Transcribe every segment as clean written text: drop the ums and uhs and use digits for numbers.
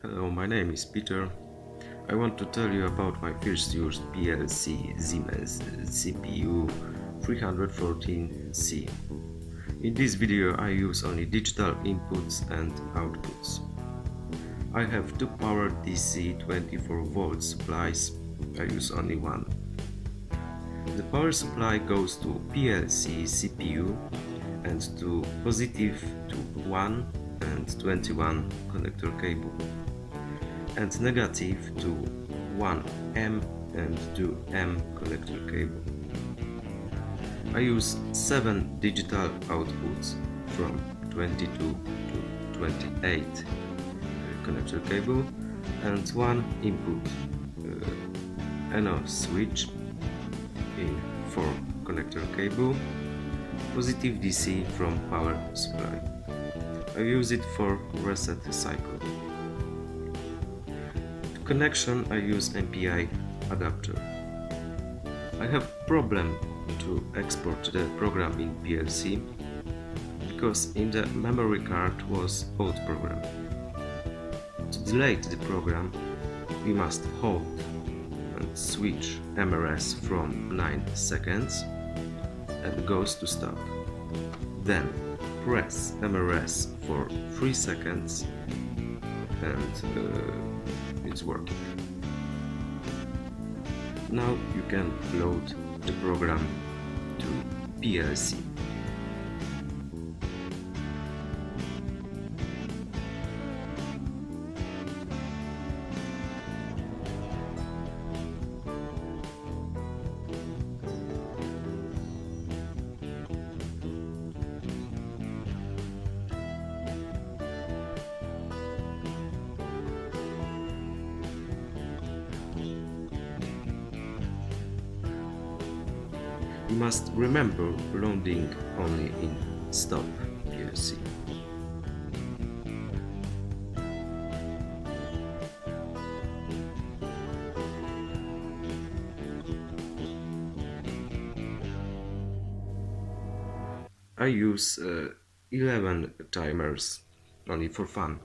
Hello, my name is Peter. I want to tell you about my first used PLC Siemens CPU 314C. In this video I use only digital inputs and outputs. I have two powered DC 24 volt supplies. I use only one. The power supply goes to PLC CPU and to positive to 1 and 21 connector cable, and negative to 1M and 2M connector cable. I use 7 digital outputs from 22 to 28 connector cable and one input on-off switch in 4 connector cable, positive DC from power supply. I use it for reset cycle. To connection I use MPI adapter. I have problem to export the program in PLC because in the memory card was old program. To delete the program we must hold and switch MRS from 9 seconds and goes to stop. Then press MRS for 3 seconds and it's working. Now you can load the program to PLC. You must remember loading only in stop PLC. I use 11 timers only for fun.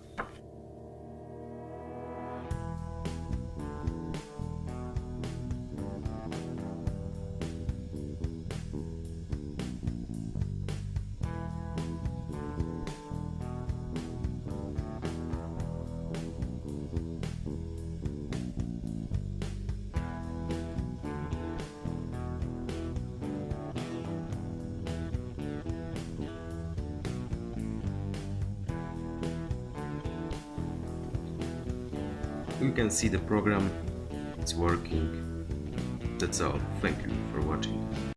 You can see the program, it's working. That's all. Thank you for watching.